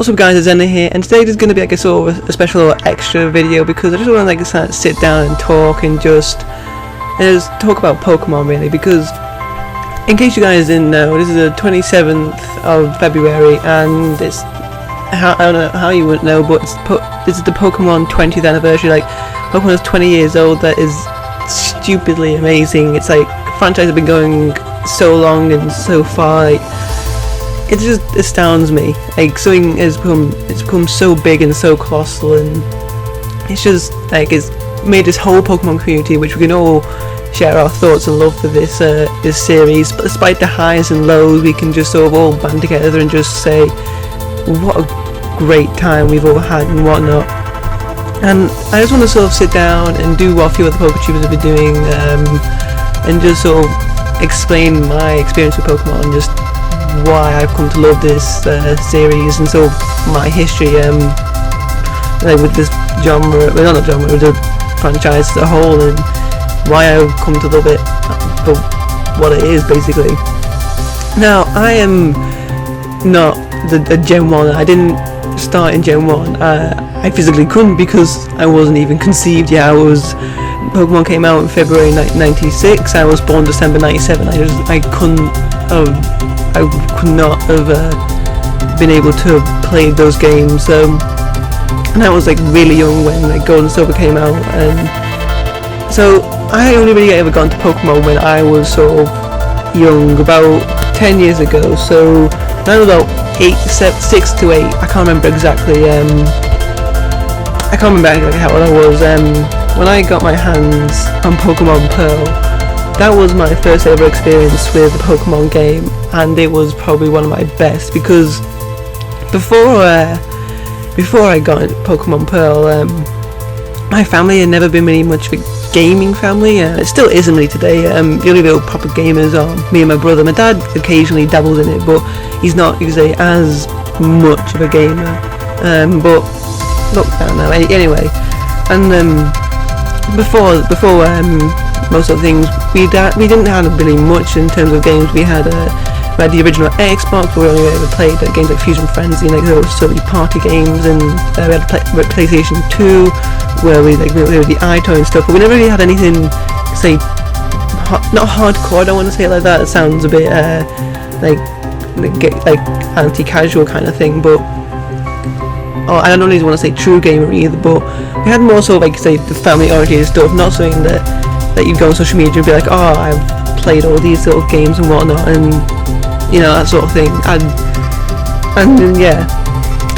What's up guys, it's Zenna here, and today there's going to be like a sort of a special extra video because I just want to like sit down and talk and just talk about Pokemon really, because in case you guys didn't know, this is the 27th of February and it's, I don't know how you wouldn't know, but this is the Pokemon 20th anniversary. Like, Pokemon is 20 years old. That is stupidly amazing. It's like the franchise has been going so long and so far. Like, it just astounds me. Like, something has become so big and so colossal, and it's just like it's made this whole Pokemon community, which we can all share our thoughts and love for this series. But despite the highs and lows, we can just sort of all band together and just say what a great time we've all had and whatnot. And I just want to sort of sit down and do what a few other PokeTubers have been doing, and just sort of explain my experience with Pokemon and just why I've come to love this series and sort of my history like with this genre, well, not genre, with the franchise as a whole, and why I've come to love it for what it is basically. Now, I am not the Gen 1. I didn't start in Gen 1. I physically couldn't because I wasn't even conceived yet. Pokemon came out in February 96. I was born December 97. I could not have been able to play those games, and I was like really young when like Gold and Silver came out, and so I only really ever got into Pokemon when I was sort of young, about 10 years ago. So when I was about 6 to 8, I can't remember exactly. I can't remember exactly how old I was. When I got my hands on Pokemon Pearl, that was my first ever experience with a Pokemon game, and it was probably one of my best because before I got into Pokemon Pearl, my family had never been really much of a gaming family. It still isn't really today. The only real proper gamers are me and my brother. My dad occasionally dabbles in it, but he's not, you could say, as much of a gamer. But look, I don't know. Anyway, and before most of the things, we didn't have really much in terms of games. We had the original Xbox, where we only ever played games like Fusion Frenzy and like those sort of party games, and we had PlayStation 2, where we were the iToy and stuff. But we never really had anything, say, not hardcore. I don't want to say it like that. It sounds a bit like anti-casual kind of thing, but. I don't really want to say true gamer either, but we had more sort of like, say, the family-oriented stuff, not something that you go on social media and be like, oh, I've played all these sort of games and whatnot, and you know, that sort of thing. And yeah,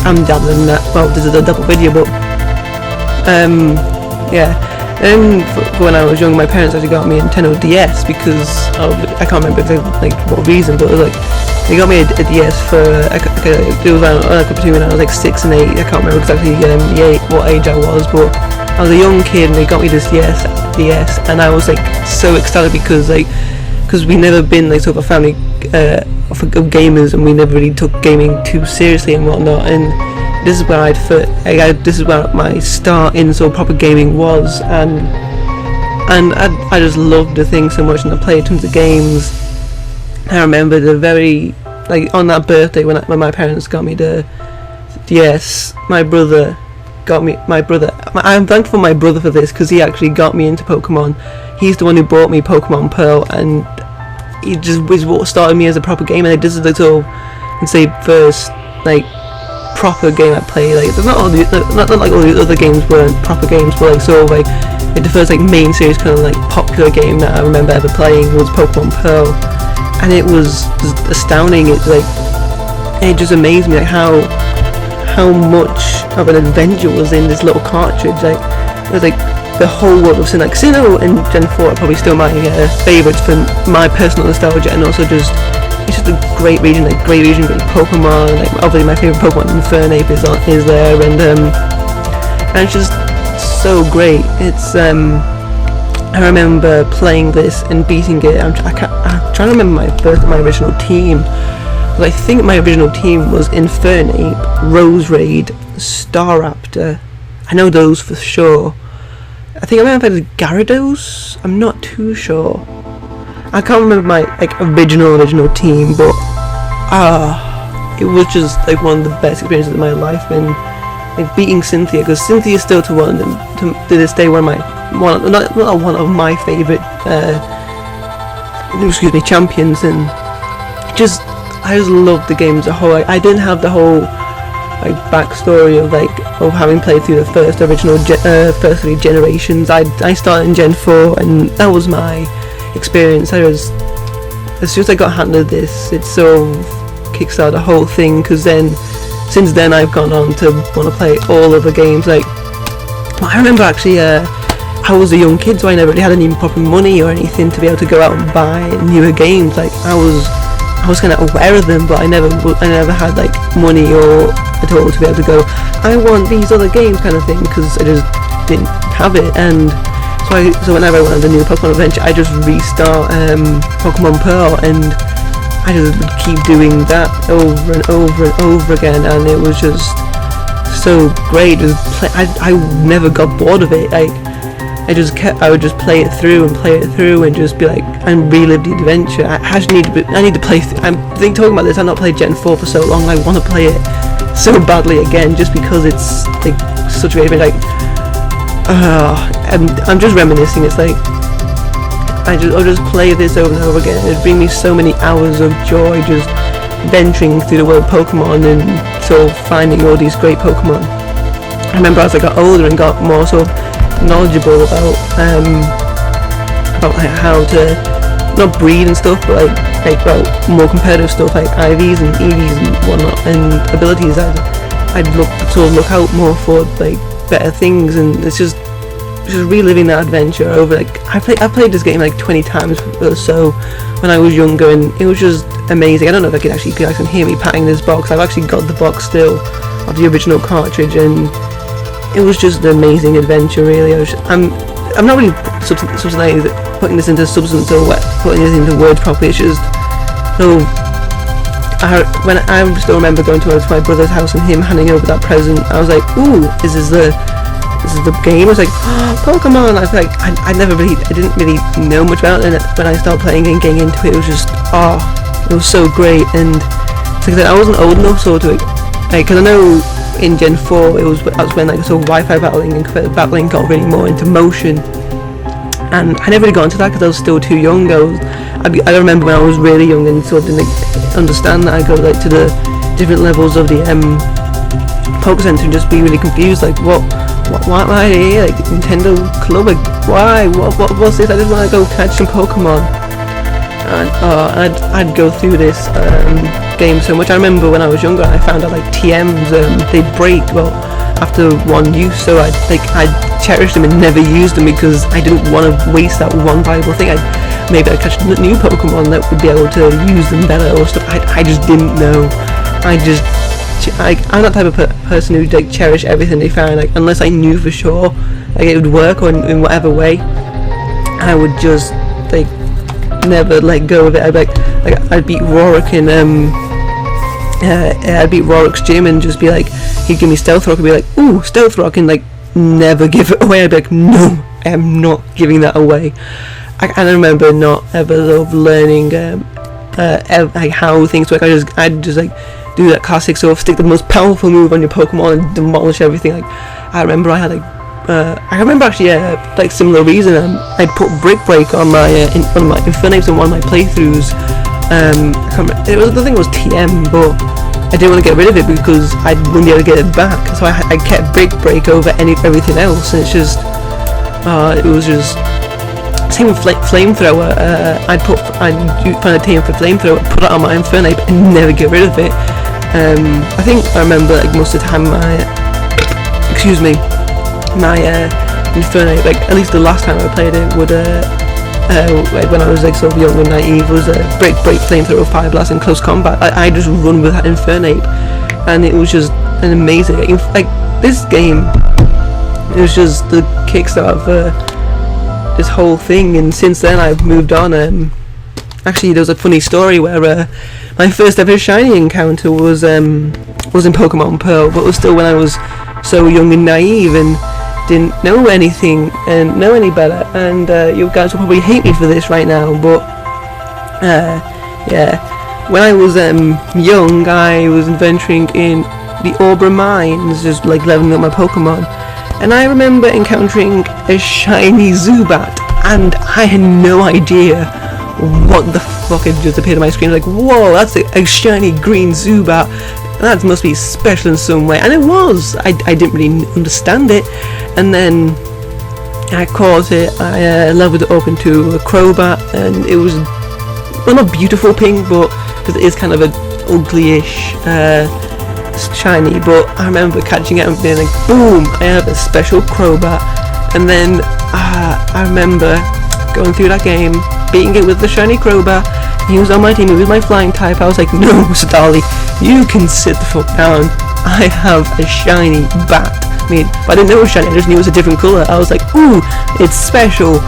I'm dabbling in that. Well, this is a double video, but yeah. And for when I was young, my parents actually got me a Nintendo DS because of, I can't remember like what reason, but it was like they got me a DS for it was like between when I was like 6 and 8. I can't remember exactly what age I was, but I was a young kid and they got me this DS, and I was like so excited because we never been like sort of a family of gamers, and we never really took gaming too seriously and whatnot. And this is where this is where my start in sort of proper gaming was, and I just loved the thing so much, and I played tons of games. I remember on that birthday when my parents got me the DS, I'm thankful for my brother for this because he actually got me into Pokemon. He's the one who bought me Pokemon Pearl, and he just was what started me as a proper gamer. Like, this is the sort of, and say, first like proper game I played. Like, not like all the other games weren't proper games, but like sort of like the first like main series kind of like popular game that I remember ever playing was Pokemon Pearl, and it was just astounding. It's like, it just amazed me like how much of an adventure was in this little cartridge. Like, it was like the whole world of Sin. Like, Sinnoh and Gen 4 are probably still my favourites for my personal nostalgia, and also just it's just a great region, great Pokemon. Like, obviously my favourite Pokemon, Infernape, is there, and it's just so great. It's I remember playing this and beating it. I'm trying to remember my original team. But I think my original team was Infernape, Roserade, Staraptor. I know those for sure. I think I might have had Gyarados. I'm not too sure. I can't remember my original team, but it was just like one of the best experiences of my life, and like beating Cynthia, because Cynthia is still to this day one of my favorite champions, and I just loved the game as a whole. I didn't have the whole like backstory of having played through the first first 3 generations. I started in Gen 4, and that was my experience. As soon as I got handed this, it sort of kickstarted the whole thing, because since then I've gone on to want to play all of the games. Like, I remember actually I was a young kid, so I never really had any proper money or anything to be able to go out and buy newer games. Like, I was kind of aware of them, but I never had like money or at all to be able to go, I want these other games kind of thing, because I just didn't have it. And so whenever I wanted a new Pokemon adventure, I just restart Pokemon Pearl, and I just would keep doing that over and over and over again, and it was just so great. I never got bored of it. Like, I would just play it through and just be like, and relive the adventure. I need to play. Talking about this, I've not played Gen 4 for so long. I want to play it so badly again, just because it's like such a great adventure. Like, I'm just reminiscing. It's like I'll just play this over and over again. It'd bring me so many hours of joy, just venturing through the world of Pokemon and sort of finding all these great Pokemon. I remember as I got older and got more sort of knowledgeable about like how to not breed and stuff, but like about more competitive stuff like IVs and EVs and whatnot, and abilities. I'd look out more for like better things, and it's just reliving that adventure over. Like, I played this game like 20 times or so when I was younger, and it was just amazing. I don't know if you guys can hear me patting this box. I've actually got the box still of the original cartridge, and it was just an amazing adventure, really. I'm not really putting this into substance or putting this into words properly. It's just so when I still remember going to my brother's house and him handing over that present. I was like, ooh, this is the game. I was like, oh, Pokemon. I was like, I didn't really know much about it, and when I started playing and getting into it, it was just, it was so great. And like I said, I wasn't old enough sort of, like, because I know in Gen 4 that's when like sort of Wi-Fi battling and competitive battling got really more into motion, and I never really got into that because I was still too young. I remember when I was really young and sort of didn't understand that, I go like to the different levels of the Poke Center and just be really confused, like why am I here, like Nintendo Club, like why, what's this? I just want to go catch some Pokemon, and I'd go through this game so much. I remember when I was younger, I found out like TMs they'd break after one use, so I'd cherished them and never used them because I didn't want to waste that one valuable thing. Maybe I'd catch new Pokemon that would be able to use them better or stuff. I just didn't know. I'm that type of person who like cherish everything they found. Like, unless I knew for sure like it would work or in whatever way, I would just like never let go of it. I'd beat Rorik in I'd beat Rorik's gym and just be like, he'd give me Stealth Rock and be like, ooh, Stealth Rock, and like never give it away. I'd be like, no, I am not giving that away. I remember not ever sort of learning like how things work. I'd just like do that classic sort of stick the most powerful move on your Pokemon and demolish everything. Like, I remember I had like similar reason. I put Brick Break on my on my Infernape in one of my playthroughs. The thing was TM, but I didn't want to get rid of it because I wouldn't be able to get it back. So I kept Brick Break over everything else, and it's just it was just same with Flamethrower. I'd find a team for Flamethrower, put it on my Infernape, and never get rid of it. I think I remember like most of the time my Infernape, like at least the last time I played it, would like when I was like sort of young and naive, was Break, Flamethrower, Fire Blast in close combat. I just run with that Infernape, and it was just an amazing. Like this game, it was just the kickstart of this whole thing, and since then I've moved on. Actually, there was a funny story where my first ever shiny encounter was in Pokemon Pearl, but it was still when I was so young and naive and didn't know anything and know any better. And you guys will probably hate me for this right now, but yeah, when I was young, I was adventuring in the Auburn mines, just like leveling up my Pokemon, and I remember encountering a shiny Zubat, and I had no idea what the fuck had just appeared on my screen. Like, whoa, that's a shiny green Zubat, that must be special in some way. And it was. I didn't really understand it, and then I caught it, I leveled it up into a Crobat, and it was, well, not beautiful pink, but because it is kind of an ugly-ish shiny, but I remember catching it and being like, boom, I have a special Crobat. And then I remember going through that game, beating it with the shiny Crobat. He was on my team, he was my flying type. I was like, no, Sadali, you can sit the fuck down, I have a shiny bat. I mean, I didn't know it was shiny, I just knew it was a different colour. I was like, ooh, it's special.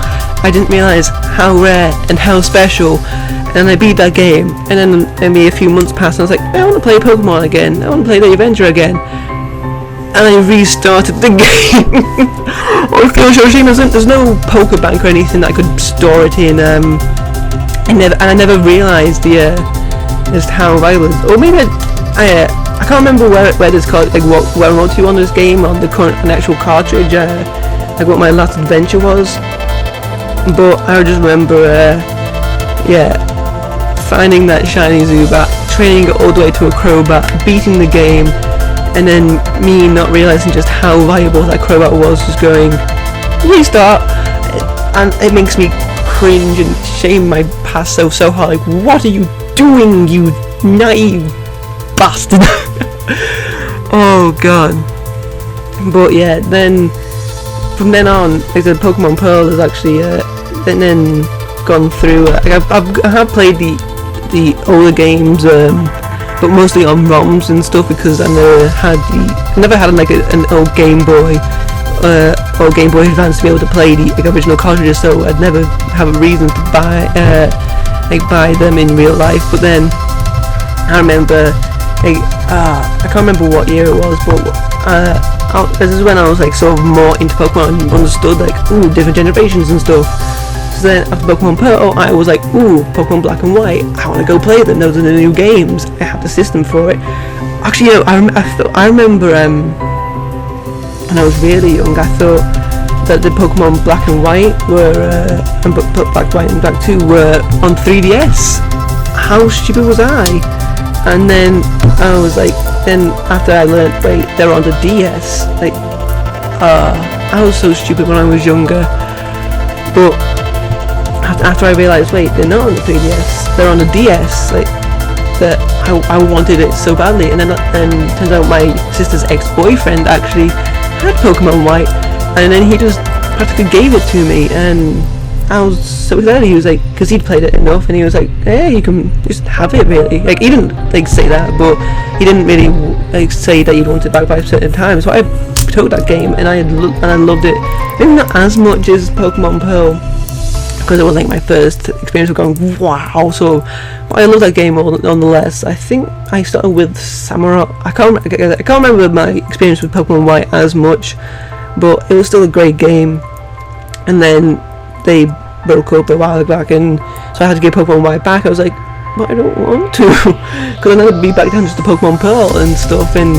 I didn't realise how rare and how special. And I beat that game, and then maybe a few months passed, and I was like, I want to play Pokemon again, I want to play the adventure again. And I restarted the game. I feel so ashamed. There's no Pokebank or anything that I could store it in, and I never realised just how valuable it is. Or maybe I can't remember where this card, like where I'm on to on this game, on the current an actual cartridge, like what my last adventure was. But I just remember, finding that shiny Zubat, training it all the way to a Crobat, beating the game, and then me not realising just how valuable that Crobat was, just going, restart, and it makes me cringe and shame my past so hard. Like, what are you doing, you naive bastard? Oh god. But yeah, then from then on, like the Pokemon Pearl is actually then gone through. Like I have played the older games, but mostly on ROMs and stuff, because I never had like an old Game Boy or Game Boy Advance to be able to play the original cartridges, so I'd never have a reason to buy them in real life. But then I remember, I can't remember what year it was, but this is when I was like sort of more into Pokemon and understood like, ooh, different generations and stuff. So then after Pokemon Pearl, I was like, ooh, Pokemon Black and White, I want to go play them, those are the new games, I have the system for it. Actually, I remember when I was really young, I thought that the Pokemon Black and White were, and Black, White and Black 2 were on 3DS. How stupid was I? And then I was like, then after I learned, wait, they're on the DS, like, I was so stupid when I was younger. But after I realised, wait, they're not on the 3DS, they're on the DS, like, that I wanted it so badly. And then turns out my sister's ex-boyfriend actually had Pokemon White, and then he just practically gave it to me, and I was so excited. He was like, because he'd played it enough, and he was like, hey, you can just have it, really. Like, he didn't like say that, but he didn't really like say that you'd want it back by a certain time. So I took that game, and I loved it. Maybe not as much as Pokemon Pearl, because it was like my first experience of going, wow. So, but I love that game nonetheless. I think I started with Samurai. I can't remember my experience with Pokemon White as much, but it was still a great game. And then they broke up a while back, and so I had to give Pokemon White back. I was like, but I don't want to, because I never be back down just to Pokemon Pearl and stuff. And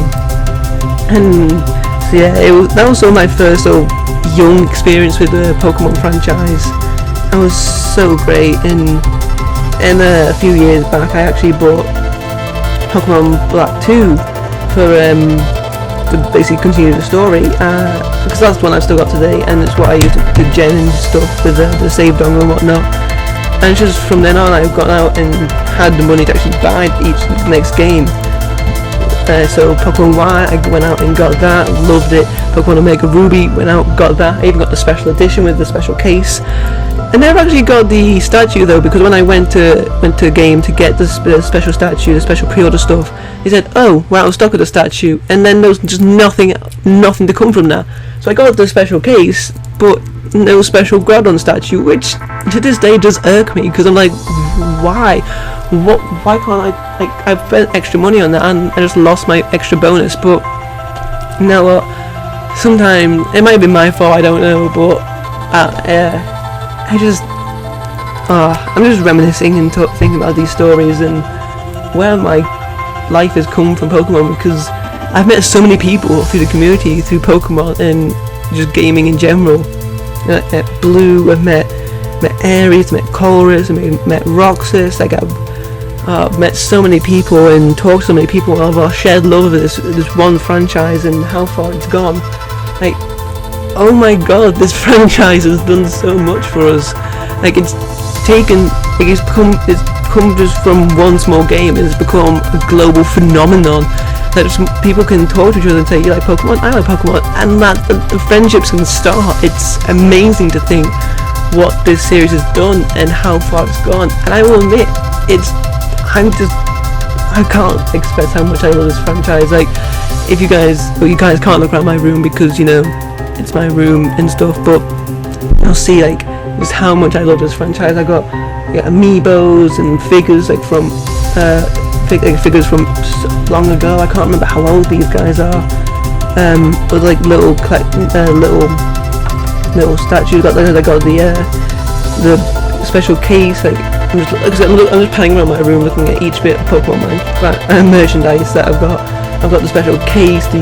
so yeah, that was sort of my first sort of young experience with the Pokemon franchise. It was so great. And a few years back, I actually bought Pokemon Black 2 to basically continue the story, because that's the one I've still got today, and it's what I use to gen and stuff with the save dongle and whatnot. And it's just from then on I've gone out and had the money to actually buy each next game. So Pokemon Y, I went out and got that, loved it. Pokemon Omega Ruby, went out, got that. I even got the special edition with the special case. I never actually got the statue though, because when I went to game to get the special statue, the special pre-order stuff, he said, oh, we're out of stock of the statue, and then there was just nothing to come from that. So I got the special case, but no special Groudon statue, which to this day does irk me, because I'm like, why? Why can't I, like, I've spent extra money on that, and I just lost my extra bonus. But you know what, sometimes it might be my fault, I don't know, but I'm just reminiscing and thinking about these stories, and where my life has come from Pokemon, because I've met so many people through the community, through Pokemon and just gaming in general. I met Blue, I've met Aries, met Colress, I met Roxas. Like I've met so many people and talked to so many people of our shared love of this one franchise and how far it's gone. Like, oh my god, this franchise has done so much for us. Like it's come just from one small game. It's become a global phenomenon that people can talk to each other and say, you like Pokemon, I like Pokemon, and that the friendships can start. It's amazing to think what this series has done and how far it's gone. And I will admit, I can't express how much I love this franchise. Like, if you guys can't look around my room because, you know, it's my room and stuff, but you'll see like just how much I love this franchise. I got amiibos and figures like from figures from long ago. I can't remember how old these guys are. But like little statues. I got the special case. Like I'm just panning around my room looking at each bit of Pokemon merchandise that I've got. I've got the special case, the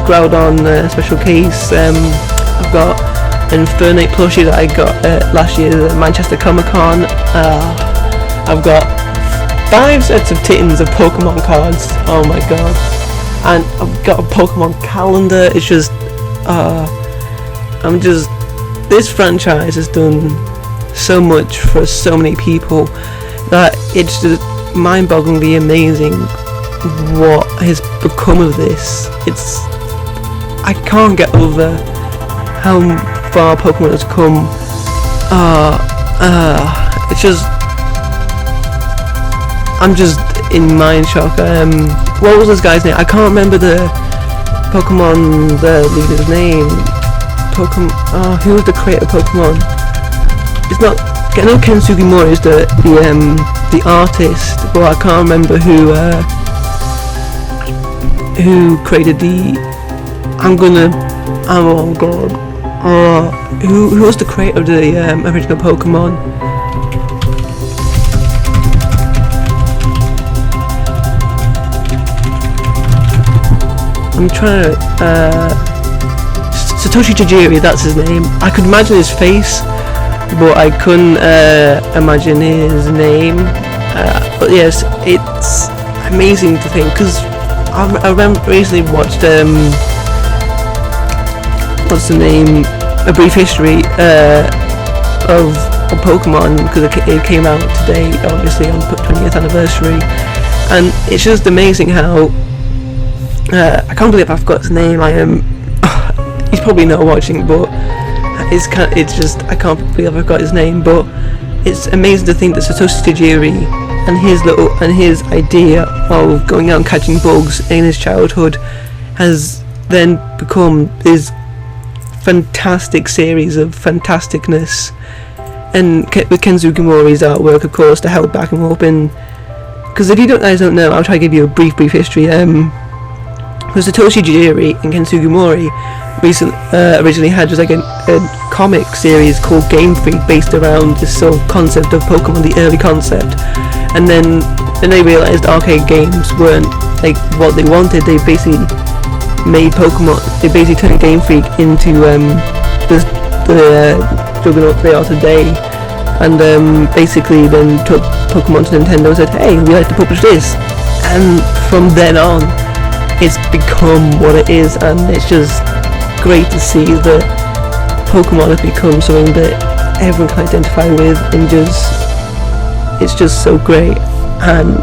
Groudon special case. I've got an Infernape plushie that I got last year at Manchester Comic Con. I've got 5 sets of tins of Pokemon cards. Oh my god! And I've got a Pokemon calendar. It's just, this franchise has done so much for so many people that it's just mind-bogglingly amazing what has become of this. I can't get over how far Pokemon has come. It's just, I'm just in mind shock. What was this guy's name? I can't remember the Pokemon leader's name. Who was the creator of Pokemon? It's not. I know Ken Sugimori is the artist, but I can't remember who created the. Oh god. Who was the creator of the original Pokemon? I'm trying to. Satoshi Tajiri, that's his name. I could imagine his face, but I couldn't imagine his name. But yes, it's amazing to think, because I remember recently watched what's the name? A Brief History of Pokemon, because it came out today, obviously on 20th anniversary, and it's just amazing how I can't believe I forgot his name. He's probably not watching, but it's just I can't believe I forgot his name. But it's amazing to think that Satoshi Tajiri and his idea of going out and catching bugs in his childhood has then become this fantastic series of fantasticness, and with Ken Sugimori's artwork, of course, to help back him up. And because if you guys don't know, I'll try to give you a brief history. Because Satoshi Tajiri and Ken Sugimori originally had just like a comic series called Game Freak, based around this sort of concept of Pokemon, the early concept. And then they realised arcade games weren't like what they wanted. They basically made Pokemon. They basically turned Game Freak into the juggernaut they are today. And basically then took Pokemon to Nintendo and said, hey, we like to publish this. And from then on, it's become what it is, and it's just great to see that Pokemon has become something that everyone can identify with, and it's just so great. And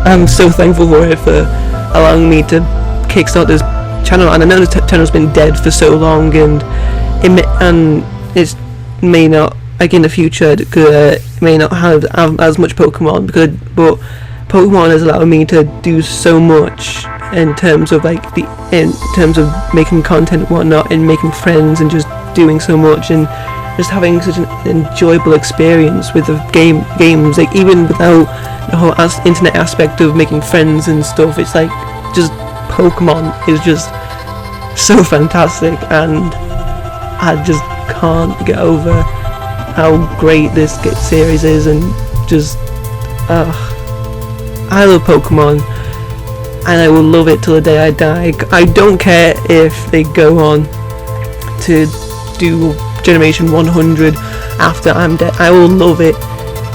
I'm so thankful for it, for allowing me to kickstart this channel. And I know this channel's been dead for so long, and it may not, like in the future, it may not have as much Pokemon, but Pokemon has allowed me to do so much in terms of making content and whatnot, and making friends, and just doing so much, and just having such an enjoyable experience with the games. Like, even without the whole internet aspect of making friends and stuff, it's like just Pokemon is just so fantastic, and I just can't get over how great this series is, and just I love Pokemon, and I will love it till the day I die. I don't care if they go on to do Generation 100 after I'm dead. I will love it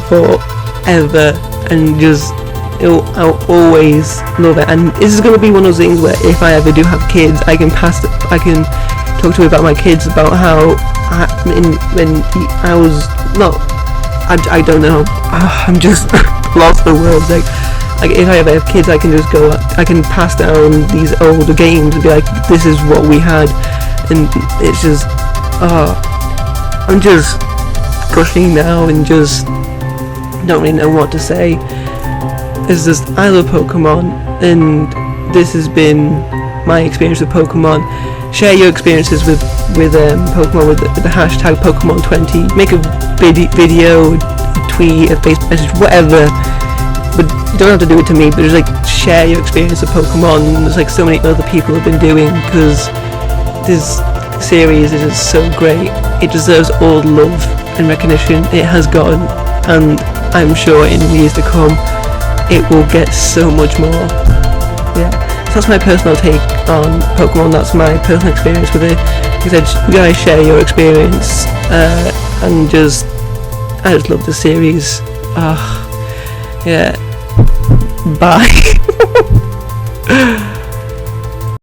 forever, and just I'll always love it. And this is going to be one of those things where if I ever do have kids, I can talk to you about my kids, about how when I was not, I don't know, I'm just lost for words. Like if I ever have kids, I can just go, I can pass down these older games and be like, this is what we had, and it's just, I'm just gushing now and just don't really know what to say. It's just, I love Pokemon, and this has been my experience with Pokemon. Share your experiences with Pokemon with the hashtag Pokemon20. Make a video, tweet, a Facebook message, whatever. But you don't have to do it to me, but just like share your experience with Pokemon. There's like so many other people have been doing, because this series is just so great. It deserves all the love and recognition it has gotten, and I'm sure in years to come it will get so much more. Yeah, so that's my personal take on Pokemon. That's my personal experience with it. Like I said, you guys share your experience, and I just love the series. Yeah. Bye.